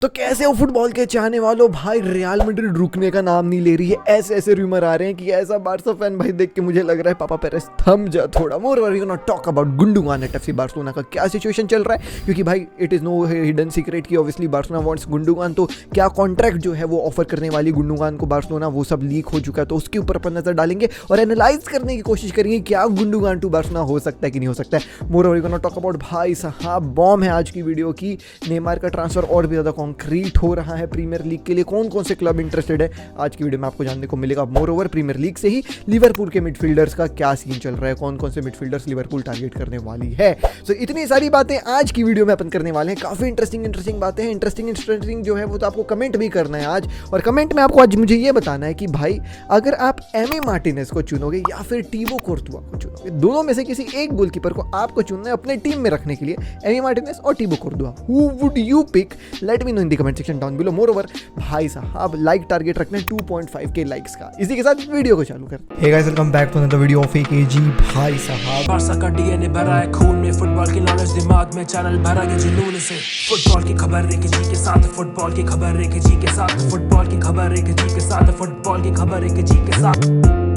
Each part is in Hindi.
तो कैसे हो फुटबॉल के चाहने वालों भाई, रियल मैड्रिड रुकने का नाम नहीं ले रही है। ऐसे ऐसे रूमर आ रहे हैं कि ऐसा बार्सा फैन भाई देख के मुझे लग रहा है पापा पेरेस थम जा थोड़ा। More we gonna talk about Gundogan at FC Barcelona का क्या सिचुएशन चल रहा है, क्योंकि भाई it is no hidden secret कि ऑब्वियसली बार्सिलोना वांट्स गुंडोगान। तो क्या कॉन्ट्रैक्ट जो है वो ऑफर करने वाली गुंडोगान को बार्सिलोना, वो सब लीक हो चुका है, तो उसके ऊपर अपन नजर डालेंगे और एनालाइज करने की कोशिश करेंगे क्या गुंडोगान टू बार्सिलोना हो सकता है कि नहीं हो सकता है। More we gonna talk about भाई साहब बॉम्ब है आज की वीडियो की। नेमार का ट्रांसफर और भी ज्यादा कॉन्क्रीट हो रहा है प्रीमियर लीग के लिए। कौन कौन से क्लब इंटरेस्टेड है आज की वीडियो में आपको जानने को मिलेगा। मोर ओवर प्रीमियर लीग से ही लिवरपूल के मिडफील्डर्स का क्या सीन चल रहा है, कौन कौन से मिडफील्डर्स लिवरपूल टारगेट करने वाली है। सो इतनी सारी बातें आज की वीडियो में अपन करने वाले हैं। काफी इंटरेस्टिंग बातें हैं। इंटरेस्टिंग जो है वो तो आपको कमेंट भी करना है आज, और कमेंट में आपको आज मुझे ये बताना है कि भाई अगर आप एमी मार्टिनेज को चुनोगे या फिर टीबो कोर्तुआ को चुनोगे, दोनों में से किसी एक गोलकीपर को आपको चुनना है अपने टीम में रखने के लिए, एमी मार्टिनेज और Thibaut Courtois. Who would you pick? Let me know in the comment section down below. More over भाई साहब लाइक टारगेट रखना है 2.5K लाइक्स का। इसी के साथ वीडियो को चालू करते हैं। Hey guys, welcome back to another video of AKG। भाई साहब बार्सा का डीएनए भरा है खून में, फुटबॉल की नॉलेज दिमाग में, चैनल भरा है जुनून से। फुटबॉल की खबर AKG के साथ, फुटबॉल की खबर AKG के साथ, फुटबॉल की खबर AKG के साथ, फुटबॉल की खबर AKG के साथ।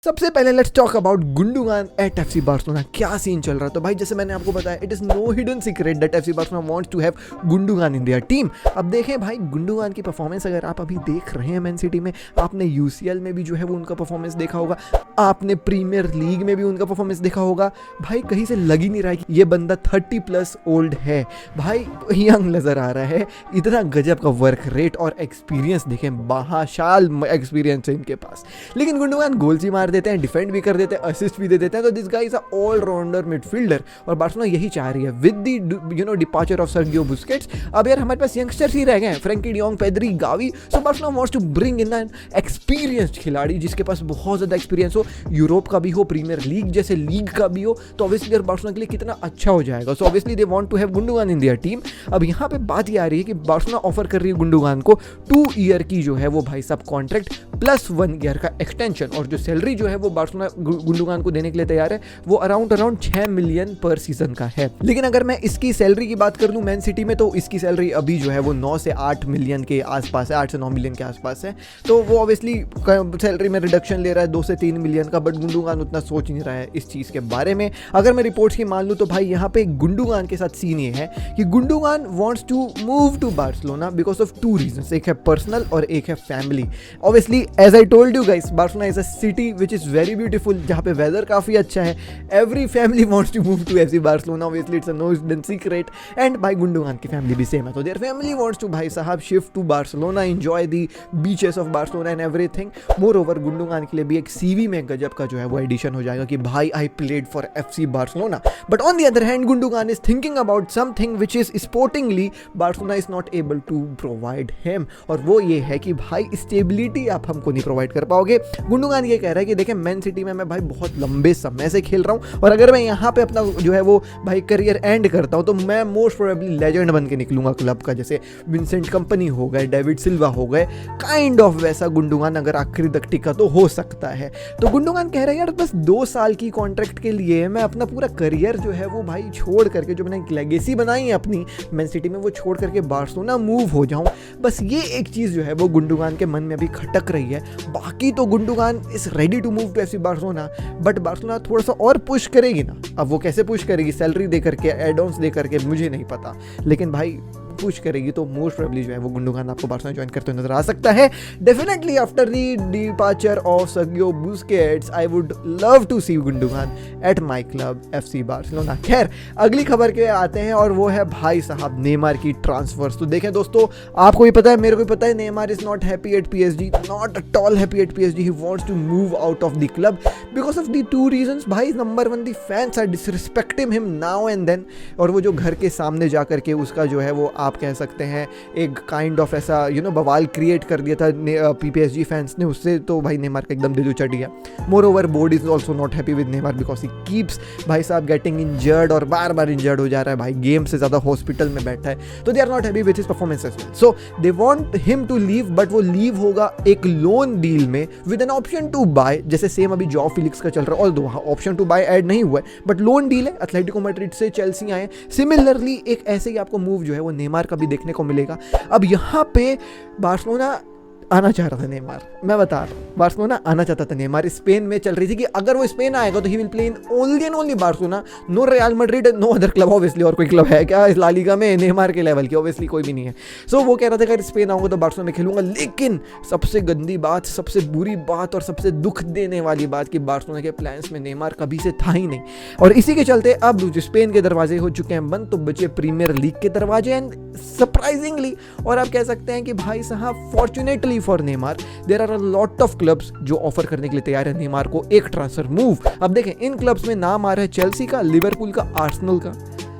सबसे पहले let's talk about Gundogan at FC Barcelona. क्या सीन चल रहा है? तो भाई जैसे मैंने आपको बताया, it is no hidden secret that FC Barcelona wants to have Gundogan in their team. अब देखें भाई गुंडोगान की परफॉर्मेंस अगर आप अभी देख रहे हैं मैन सिटी में, आपने UCL में भी जो है वो उनका परफॉर्मेंस देखा होगा, आपने प्रीमियर लीग में भी उनका परफॉर्मेंस देखा होगा। भाई कहीं से लग ही नहीं रहा है कि ये बंदा 30+ ओल्ड है। भाई यंग नजर आ रहा है। इतना गजब का वर्क रेट और एक्सपीरियंस देखें, महाशाल एक्सपीरियंस है इनके पास। लेकिन गुंडोगान गोल्स ही मार देते हैं, डिफेंड भी कर देते हैं, असिस्ट भी दे देते हैं। तो this guy is a allrounder midfielder, और बार्सिलोना यही चाह रही है with the departure of Sergio Busquets. अब यार हमारे पास यंगस्टर्स ही रह गए हैं, Frenkie de Jong, Pedri, Gavi. So Barcelona wants to bring in an experienced खिलाड़ी जिसके पास बहुत ज्यादा एक्सपीरियंस हो, यूरोप का भी हो, प्रीमियर लीग जैसे लीग का भी हो। तो ऑब्वियसली यार बार्सिलोना के लिए कितना अच्छा हो जाएगा। So obviously they want to have Gundogan in their team. अब यहाँ पे बात ये आ रही है कि बार्सिलोना ऑफर कर रही है गुंडोगान को 2 ईयर की जो है वो भाई साहब कॉन्ट्रैक्ट प्लस 1 ईयर का एक्सटेंशन, और जो सैलरी जो है वो बार्सिलोना गुंडोगान को देने के लिए तैयार है वो अराउंड 6 मिलियन पर सीजन का है। लेकिन अगर मैं इसकी सैलरी की बात कर लूं मैन सिटी में, तो इसकी सैलरी अभी जो है वो 9 से 8 मिलियन के आसपास है, 8 से 9 मिलियन के आसपास है। तो वो ऑब्वियसली सैलरी में रिडक्शन ले रहा है 2 से 3 मिलियन का, बट गुंडोगान उतना सोच नहीं रहा है इस चीज के बारे में। अगर मैं रिपोर्ट्स की मान लूं तो भाई यहाँ पे गुंडोगान के साथ सीन ये है कि Gundogan wants to move to Barcelona because of 2 reasons. एक है पर्सनल और एक है family. Obviously as I told you guys, Barcelona is a city which is very beautiful, जहाँ पे वेदर काफी अच्छा है। Every family wants to move to FC Barcelona, obviously it's a no hidden secret. And भाई गुंडोगान की फैमिली भी सेम है, तो देयर फैमिली वांट्स टू भाई साहब shift to Barcelona, enjoy the beaches of Barcelona and everything. Moreover Gundogan के लिए भी एक CV में गजब का जो है वो एडिशन हो जाएगा कि भाई I played for FC Barcelona. But on the other hand Gundogan is thinking about something which is sportingly Barcelona is not able to provide him, और वो ये है कि भाई स्टेबिलिटी आप हमको नहीं प्रोवाइड कर पाओगे। गुंडोगान ये कह रहा है कि देखें मैन सिटी में मैं भाई बहुत लंबे समय से खेल रहा हूँ, और अगर मैं यहाँ पे अपना जो है वो भाई करियर एंड करता हूँ तो मैं मोस्ट प्रोबेबली लेजेंड बन के निकलूंगा क्लब का, जैसे विंसेंट कंपनी हो गए, डेविड सिल्वा हो गए, काइंड ऑफ वैसा गुंडोगान अगर आखिरी तक टिका तो हो सकता है। तो गुंडोगान कह रहा है यार बस 2 साल की कॉन्ट्रैक्ट के लिए मैं अपना पूरा करियर जो है वो भाई छोड़ करके, जो मैंने लेगेसी बनाई है अपनी मैन सिटी में, वो छोड़ करके बार्सिलोना मूव हो जाऊं। बस ये एक चीज़ जो है वो गुंडोगान के मन में अभी खटक रही है। बाकी तो Gundogan is ready to move to FC Barcelona, but Barcelona थोड़ा सा और पुश करेगी ना। अब वो कैसे पुश करेगी, सैलरी दे करके, एड ऑन्स दे करके, मुझे नहीं पता, लेकिन भाई पुश करेगी तो मोस्ट प्रोबेबली जो है वो गुंडोगान आपको बार्सिलोना ज्वाइन करते हुए नजर आ सकता है। Definitely after the departure of Sergio Busquets I would love to see Gundogan at my club FC Barcelona. खैर अगली खबर के आते हैं, और वो है भाई साहब नेमार की ट्रांसफर्स। तो देखें दोस्तों, आपको भी पता है, मेरे को भी पता है, Neymar is not happy at PSG, not at all happy at PSG। He wants to move out of the club because of the 2 reasons. भाई number 1, the fans are disrespecting him now and then, और वो जो घर के सामने जा करके उसका जो है वो आप कह सकते हैं एक काइंड ऑफ ऐसा बवाल क्रिएट कर दिया था PSG फैंस ने, उससे तो भाई नेमार का एकदम दिल उचट गया। More over board is also not happy with Neymar because he keeps भाई साहब गेटिंग इंजर्ड और बार बार इंजर्ड हो जा रहा है भाई, गेम से ज़्यादा हॉस्पिटल में बैठा है, तो they are not happy with his performance as well. So they want him to leave, but वो लीव होगा एक लोन डील में with an option to buy, जैसे सेम अभी जॉ फिलिक्स का चल रहा है, ऑल्दो वहाँ ऑप्शन टू बाय ऐड नहीं हुआ है बट लोन डील है, एथलेटिको मैड्रिड से चेल्सी आए। सिमिलरली एक ऐसे ही आपको मूव जो है वो नेमार का भी देखने को मिलेगा। अब यहाँ पे बार्सिलोना आना चाह रहा था नेमार, मैं बता रहा हूँ बार्सिलोना आना चाहता था नेमार, स्पेन में चल रही थी कि अगर वो स्पेन आएगा तो he will play in only and only Barcelona, no Real Madrid, no other club obviously. और कोई क्लब है क्या इस ला लीगा में नेमार के लेवल की? ऑब्वियसली कोई भी नहीं है। सो वो कह रहा था अगर स्पेन आऊँगा तो बार्सिलोना में खेलूंगा, लेकिन सबसे गंदी बात, सबसे बुरी बात और सबसे दुख देने वाली बात कि बार्सिलोना के प्लान्स में नेमार कभी से था ही नहीं। और इसी के चलते अब स्पेन के दरवाजे हो चुके हैं बंद, तो बचे प्रीमियर लीग के दरवाजे। एंड सरप्राइजिंगली, और आप कह सकते हैं कि भाई साहब fortunately for Neymar, there are a lot of clubs जो ऑफर करने के लिए तैयार है नेमार को एक ट्रांसफर मूव। अब देखें इन क्लब्स में नाम आ रहा है चेल्सी का, लिवरपूल का, आर्सेनल का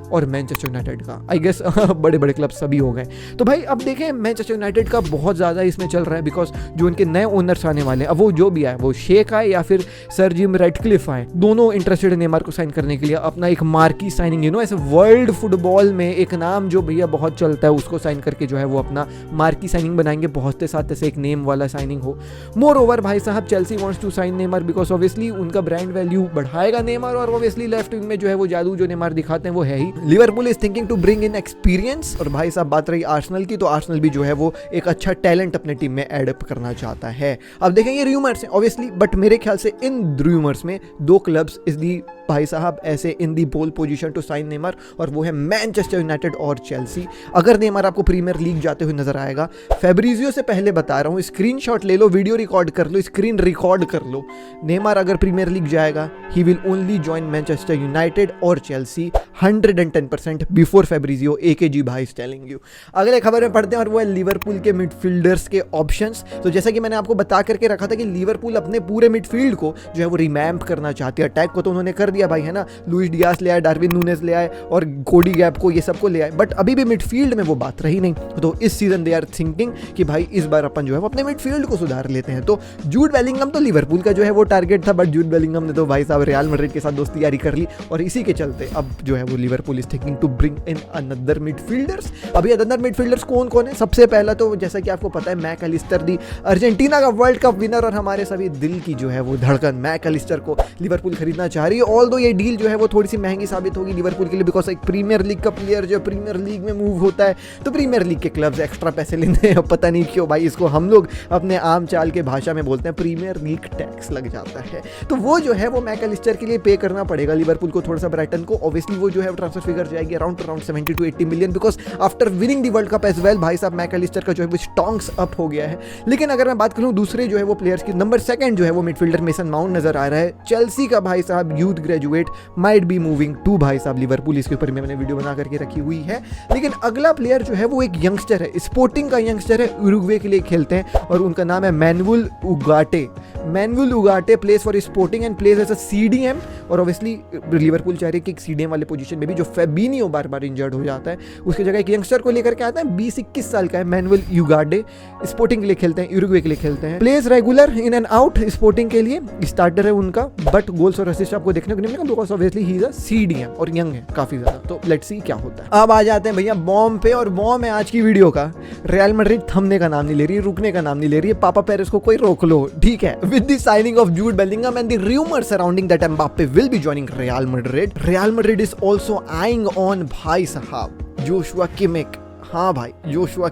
और मैनचेस्टर यूनाइटेड का। आई गेस बड़े बड़े क्लब सभी हो गए। तो भाई अब देखें मैनचेस्टर यूनाइटेड का बहुत ज़्यादा इसमें चल रहा है बिकॉज जो उनके नए ओनर्स आने वाले हैं, अब वो जो भी आए, वो शेख आए या फिर सर जिम रेडक्लिफ आए, दोनों इंटरेस्टेड है नेमार को साइन करने के लिए। अपना एक मार्की साइनिंग ऐसे वर्ल्ड फुटबॉल में एक नाम जो भैया बहुत चलता है उसको साइन करके जो है वो अपना मार्की साइनिंग बनाएंगे, बहुत साथ ऐसे एक नेम वाला साइनिंग हो। मोर ओवर भाई साहब Chelsea wants to sign Neymar because obviously उनका ब्रांड वैल्यू बढ़ाएगा नेमार, और ऑब्वियसली लेफ्ट विंग में जो है वो जादू जो नेमार दिखाते हैं वो है ही। Liverpool is thinking to bring in experience, और भाई साहब बात रही आर्सेनल की, तो आर्सेनल भी जो है वो एक अच्छा टैलेंट अपने टीम में ऐड अप करना चाहता है। अब देखें ये रूमर्स हैं ऑब्वियसली, बट मेरे ख्याल से इन रूमर्स में दो क्लब्स इज दी भाई साहब ऐसे in the pole position to sign Neymar, और वो है मैनचेस्टर यूनाइटेड और चेल्सी। अगर नेमार आपको प्रीमियर लीग जाते हुए नजर आएगा, फेब्रिजियो से पहले बता रहा हूँ, स्क्रीनशॉट ले लो, वीडियो रिकॉर्ड कर लो, स्क्रीन रिकॉर्ड कर लो, नेमार अगर प्रीमियर लीग जाएगा he will only join Manchester United और चेल्सी 110% बिफोर फेब्रिजियो, AKG भाई इज टेलिंग यू। अगले खबर में पढ़ते हैं और वो है लिवरपूल के मिडफील्डर्स के ऑप्शंस। तो जैसा कि मैंने आपको बता करके रखा था कि लिवरपूल अपने पूरे मिडफील्ड को जो है वो रिमैम्प करना चाहती है। अटैक को तो उन्होंने कर दिया भाई, है ना, लुइस डियास ले आए, डार्विन नूनेज ले आए और कोडी गैप को, ये सबको ले आए, बट अभी भी मिडफील्ड में वो बात रही नहीं। तो इस सीजन दे आर थिंकिंग कि भाई इस बार अपन जो है वो अपने मिडफील्ड को सुधार लेते हैं। तो जूड बेलिंगम तो लिवरपूल का जो है वो टारगेट था, बट जूड बेलिंगम ने तो भाई साहब रियल मैड्रिड के साथ दोस्ती यारी कर ली, और इसी के चलते अब जो है वो Liverpool is thinking to bring in another midfielders. अभी अनदर मिडफील्डर्स कौन कौन है? सबसे पहला तो जैसा कि आपको पता है मैक एलिस्टर, दी अर्जेंटीना का वर्ल्ड कप विनर और हमारे सभी दिल की जो है वो धड़कन, मैक एलिस्टर को लिवरपूल खरीदना चाह रही है। ऑल्दो ये डील जो है वो थोड़ी सी महंगी साबित होगी लिवरपूल के लिए, बिकॉज एक प्रीमियर लीग का प्लेयर जो प्रीमियर लीग में मूव होता है तो प्रीमियर लीग के क्लब्स एक्स्ट्रा पैसे लेते हैं, पता नहीं क्यों भाई, इसको हम लोग अपने आम चाल के भाषा में बोलते हैं प्रीमियर लीग टैक्स लग जाता है। तो वो जो है वो मैक एलिस्टर के लिए पे करना पड़ेगा लिवरपूल को, थोड़ा सा ब्राइटन को। ऑब्वियसली वो जो है ट्रांसफर फिगर जाएगी around 70 to 80 million, because after winning the world cup as well भाई साहब मैक एलिस्टर का जो है वो स्टॉन्ग्स अप हो गया है। लेकिन अगर मैं बात करूं दूसरे जो है वो प्लेयर्स की, नंबर 2 जो है वो मिडफील्डर मेसन माउंट नजर आ रहा है, चेल्सी का भाई साहब youth graduate, might be moving to भाई साहब लिवरपूल, इसके ऊपर मैंने वीडियो बना करके रखी हुई है। लेकिन अगला प्लेयर जो है वो एक यंगस्टर है, स्पोर्टिंग का यंगस्टर है, उरुग्वे के लिए खेलते हैं और उनका नाम है Manuel Ugarte. Manuel Ugarte plays for Sporting and plays as a CDM, और ऑब्वियसली लिवरपूल चाह रही है कि एक CDM वाले पोजीशन में भी जो फेबिनियो बार बार इंजर्ड हो जाता है उसकी जगह एक यंगस्टर को लेकर के आता है, 20-21 साल का है मैनुअल युगाडे, स्पोर्टिंग के लिए खेलते हैं, यूरुग्वे के लिए खेलते हैं, place regular in and out, sporting के लिए स्टार्टर है उनका, बट गोल्स और असिस्ट आपको देखने को नहीं मिलेगा because obviously he is a CDM और यंग है काफी ज्यादा। तो लेट्स सी क्या होता है। अब आ जाते हैं भैया बॉम्ब पे, और बॉम्ब है आज की वीडियो का, रियल मैड्रिड थमने का नाम नहीं ले रही है, रुकने का नाम नहीं ले रही है, पापा पेरेस को कोई रोक लो, ठीक है। With the signing off Jude Bellingham and the rumour surrounding that Mbappe will be joining Real Madrid is also eyeing on भाई साहब जोशुआ किमिक। हाँ भाई जोशुआ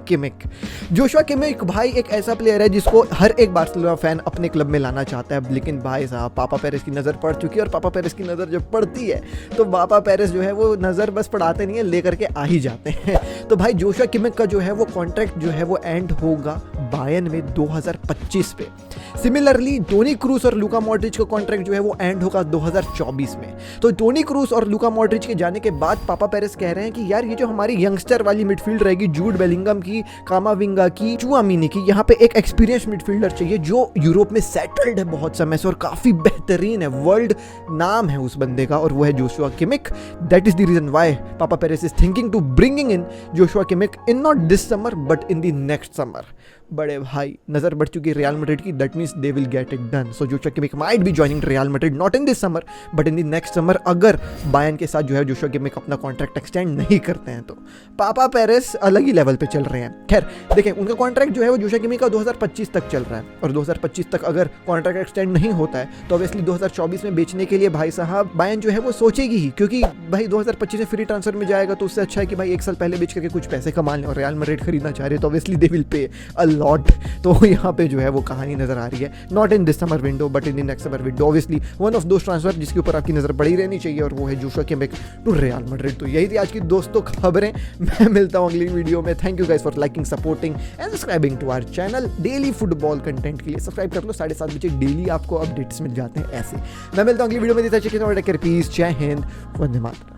किमिक भाई एक ऐसा प्लेयर है जिसको हर एक बार्सिलोना फैन अपने क्लब में लाना चाहता है, लेकिन भाई साहब पापा पेरेस की नज़र पड़ चुकी है, और पापा पेरेस की नज़र जब पड़ती है तो पापा पेरेस जो है वो नज़र बस पड़ाते नहीं है, लेकर के आ ही जाते हैं। तो भाई जोशुआ किमिक का जो है वो कॉन्ट्रैक्ट जो है वो एंड होगा बायर्न में 2025 पे। सिमिलरली टोनी क्रूस और लूका मॉड्रिच का कॉन्ट्रैक्ट जो है वो एंड होगा 2024 में। तो टोनी क्रूस और लूका मॉड्रिच के जाने के बाद पापा पेरेस कह रहे हैं कि यार ये जो हमारी यंगस्टर वाली मिडफील्ड रहेगी, जूड बेलिंगम की, कामाविंगा की, चुआमिनी की, यहाँ पे एक एक्सपीरियंस मिडफील्डर चाहिए जो यूरोप में सेटल्ड है बहुत समय से और काफी बेहतरीन है, वर्ल्ड नाम है उस बंदे का, और वो है Joshua Kimmich. That is the reason why papa Perez is thinking to bringing in Joshua Kimmich in not this summer but in the next summer. बड़े भाई नजर बढ़ चुकी है रियल मैड्रिड की, that means they will get it done. So Joshua Kimmich might be joining Real Madrid not in this summer but in the next summer, अगर बायर्न के साथ जो है जोशुआ किमिक अपना कॉन्ट्रैक्ट एक्सटेंड नहीं करते हैं तो। पापा पेरेस अलग ही लेवल पे चल रहे हैं। खैर देखें, उनका कॉन्ट्रैक्ट जो है वो जोशुआ किमिक का 2025 तक चल रहा है, और 2025 तक अगर कॉन्ट्रैक्ट एक्सटेंड नहीं होता है तो ऑब्वियसली 2024 में बेचने के लिए भाई साहब बायर्न जो है वो सोचेगी ही, क्योंकि भाई 2025 में फ्री ट्रांसफर में जाएगा तो उससे अच्छा है कि भाई एक साल पहले बेच करके कुछ पैसे कमा लें, और रियल मैड्रिड खरीदना चाह रहे हैं तो obviously they will pay a lot. तो यहाँ पे जो है वो कहानी नजर आ रही है, not in this summer window but in the next summer window. Obviously one of those transfer जिसके ऊपर आपकी नजर पड़ी रहनी चाहिए, और वो है Joshua Kimmich to Real Madrid. तो यही थी आज की दोस्तों खबरें। मैं मिलता हूँ अगली वीडियो में। Thank you guys for liking, supporting and subscribing to our channel. Daily football content के लिए सब्सक्राइब कर लो, 7:30 बजे डेली आपको अपडेट्स मिल जाते हैं ऐसे। मैं मिलता हूँ अगली वीडियो में। पीस, जय हिंद, वंदे मातरम।